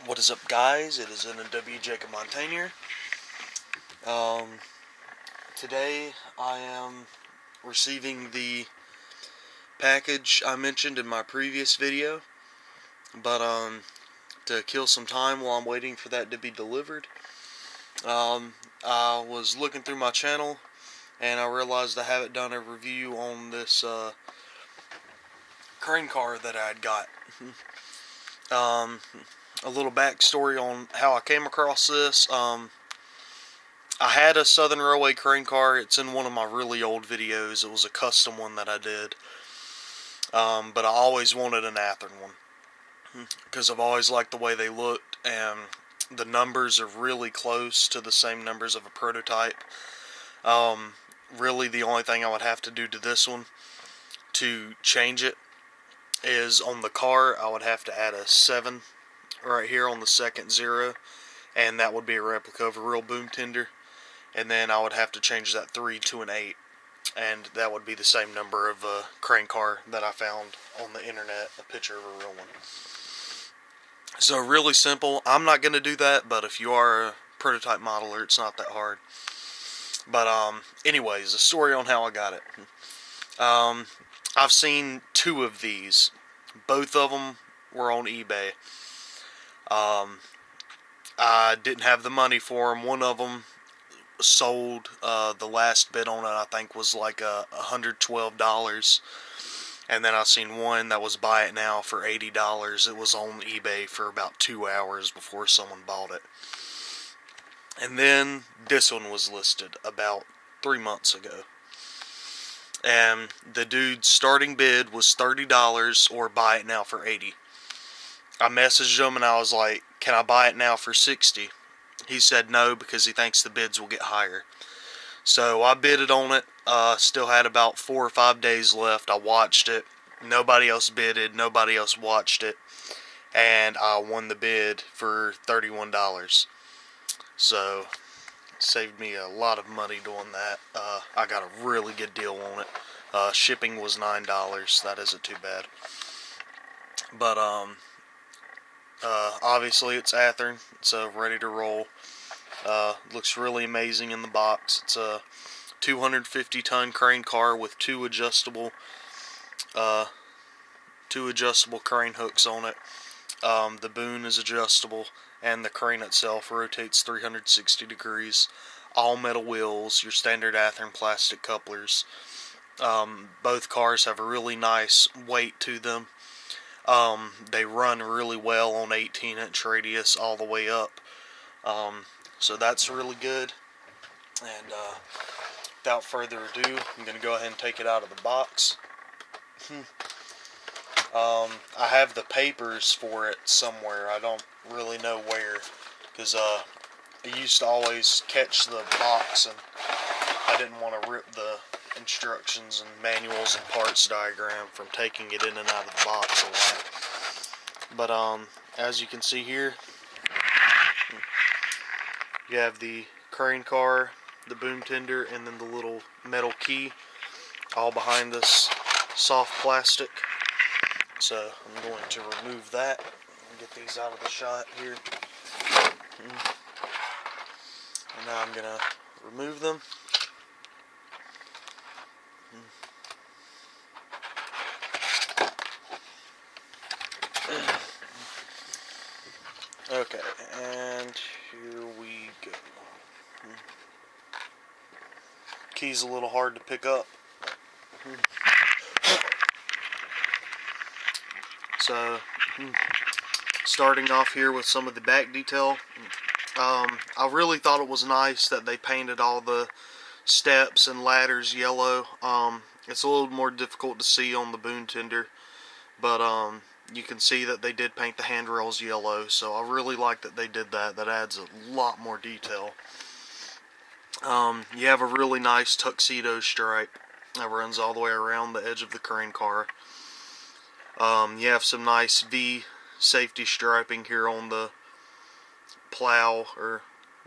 What is up, guys? It is NW Jacob Montagnier. Today I am receiving the package I mentioned in my previous video, but to kill some time while I'm waiting for that to be delivered, I was looking through my channel and I realized I haven't done a review on this crane car that I had got. A little backstory on how I came across this. I had a Southern Railway crane car. It's in one of my really old videos. It was a custom one that I did. But I always wanted an athearn one, because I've always liked the way they looked, and the numbers are really close to the same numbers of a prototype. Really the only thing I would have to do to this one to change it is on the car I would have to add a 7 right here on the second 0, and that would be a replica of a real boom tender, and then I would have to change that 3 to an 8, and that would be the same number of a crane car that I found on the internet, a picture of a real one. So really simple. I'm not going to do that, but if you are a prototype modeler, it's not that hard. But anyways, the story on how I got it. I've seen 2 of these. Both of them were on eBay. I didn't have the money for them. One of them sold. The last bid on it, I think, was like $112. And then I seen one that was buy it now for $80. It was on eBay for about 2 hours before someone bought it. And then this one was listed about 3 months ago. And the dude's starting bid was $30 or buy it now for $80. I messaged him and I was like, can I buy it now for $60? He said no, because he thinks the bids will get higher. So I bidded on it. Still had about 4 or 5 days left. I watched it. Nobody else bidded. Nobody else watched it. And I won the bid for $31. So saved me a lot of money doing that. I got a really good deal on it. Shipping was $9. That isn't too bad. But obviously it's athearn, so ready to roll. Looks really amazing in the box. It's a 250-ton crane car with two adjustable crane hooks on it. The boom is adjustable, and the crane itself rotates 360 degrees. All metal wheels, your standard athearn plastic couplers. Both cars have a really nice weight to them. They run really well on 18-inch radius all the way up. So that's really good. And without further ado, I'm going to go ahead and take it out of the box. I have the papers for it somewhere. I don't really know where, because I used to always catch the box, and I didn't want to rip the instructions and manuals and parts diagram from taking it in and out of the box a lot. But as you can see here, you have the crane car, the boom tender, and then the little metal key, all behind this soft plastic. So I'm going to remove that and get these out of the shot here. And now I'm going to remove them. Okay, and here we go. Key's a little hard to pick up. So, starting off here with some of the back detail. I really thought it was nice that they painted all the steps and ladders yellow. It's a little more difficult to see on the boom tender, but you can see that they did paint the handrails yellow, so I really like that they did that. That adds a lot more detail. You have a really nice tuxedo stripe that runs all the way around the edge of the crane car. You have some nice V safety striping here on the plow, or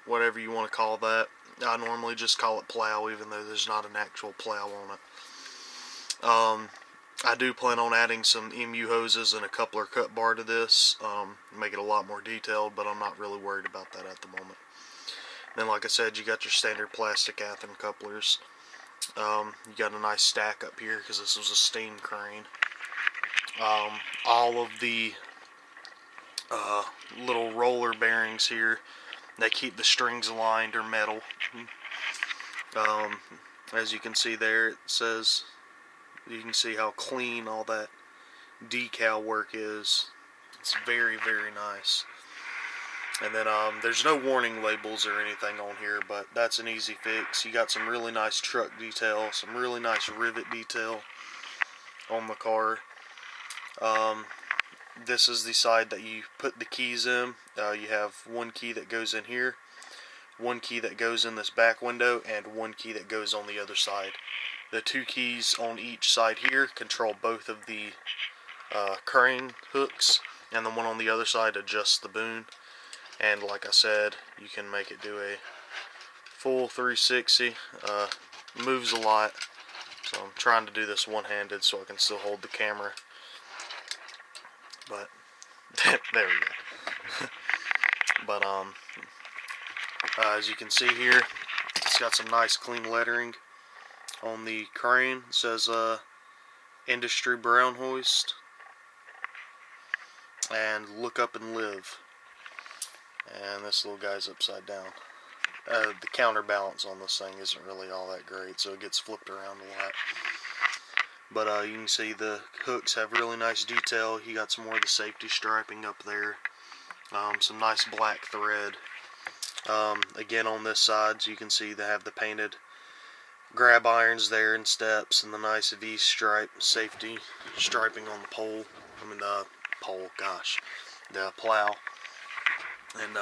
whatever you want to call that. I normally just call it plow, even though there's not an actual plow on it. I do plan on adding some MU hoses and a coupler cut bar to this, make it a lot more detailed, but I'm not really worried about that at the moment. Then, like I said, you got your standard plastic athearn couplers. You got a nice stack up here because this was a steam crane. All of the little roller bearings here that keep the strings aligned are metal. As you can see there, it says, you can see how clean all that decal work is. It's very, very nice. And then there's no warning labels or anything on here, but that's an easy fix. You got some really nice truck detail, some really nice rivet detail on the car. This is the side that you put the keys in. You have one key that goes in here, one key that goes in this back window, and one key that goes on the other side. The two keys on each side here control both of the crane hooks, and the one on the other side adjusts the boom. And like I said, you can make it do a full 360. Moves a lot, so I'm trying to do this one-handed so I can still hold the camera. But there we go. But as you can see here, it's got some nice clean lettering on the crane. It says industry brown hoist and look up and live. And this little guy's upside down. The counterbalance on this thing isn't really all that great, so it gets flipped around a lot. But you can see the hooks have really nice detail. You got some more of the safety striping up there. Some nice black thread. Again, on this side, so you can see they have the painted grab irons there and steps, and the nice V-stripe safety striping on the pole. I mean the pole, gosh, the plow. And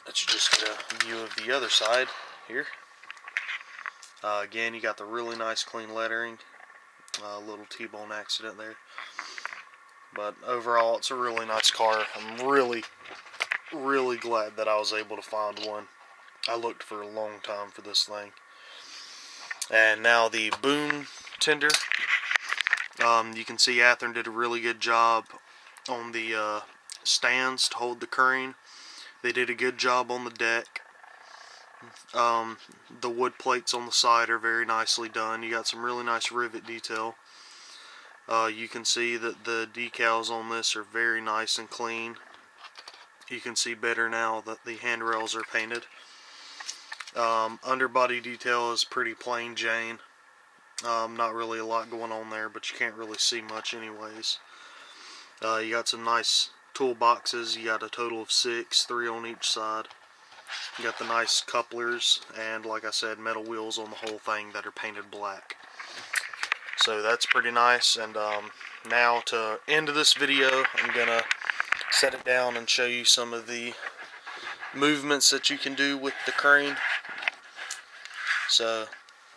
let's just get a view of the other side here. Again, you got the really nice clean lettering. Little T-bone accident there. But overall, it's a really nice car. I'm really, really glad that I was able to find one. I looked for a long time for this thing. And now the boom tender. You can see Athearn did a really good job on the stands to hold the crane. They did a good job on the deck. The wood plates on the side are very nicely done. You got some really nice rivet detail. You can see that the decals on this are very nice and clean. You can see better now that the handrails are painted. Underbody detail is pretty plain Jane. Not really a lot going on there, but you can't really see much anyways. You got some nice toolboxes. You got a total of 6, 3 on each side. You got the nice couplers, and like I said, metal wheels on the whole thing that are painted black. So that's pretty nice. And now to end this video, I'm gonna set it down and show you some of the movements that you can do with the crane. So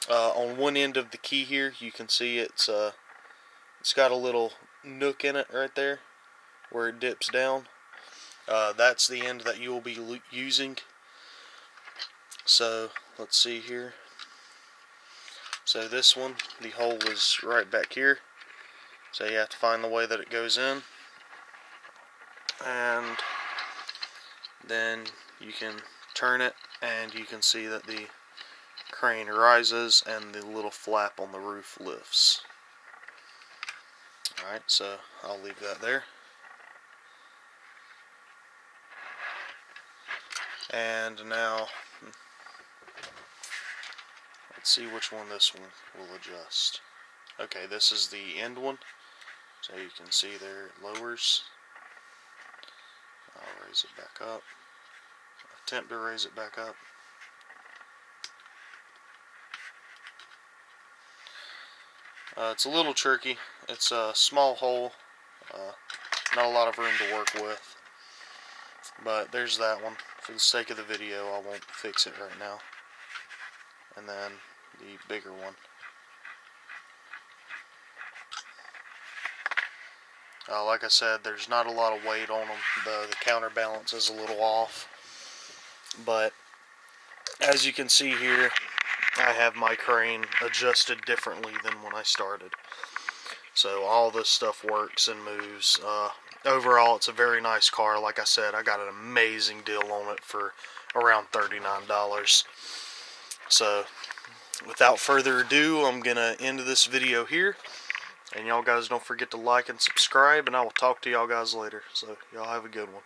on one end of the key here, you can see it's got a little nook in it right there where it dips down. That's the end that you will be using. So let's see here. So this one, the hole is right back here, so you have to find the way that it goes in, and then you can turn it and you can see that the crane rises and the little flap on the roof lifts. Alright, so I'll leave that there. And now, let's see which one this one will adjust. Okay, this is the end one. So you can see there it lowers. I'll raise it back up. Attempt to raise it back up. It's a little tricky. It's a small hole. Not a lot of room to work with. But there's that one. For the sake of the video, I won't fix it right now. And then the bigger one. Like I said, there's not a lot of weight on them. The counterbalance is a little off. But as you can see here, I have my crane adjusted differently than when I started. So all this stuff works and moves. Overall, it's a very nice car. Like I said, I got an amazing deal on it for around $39. So without further ado, I'm going to end this video here. And y'all guys don't forget to like and subscribe, and I will talk to y'all guys later. So y'all have a good one.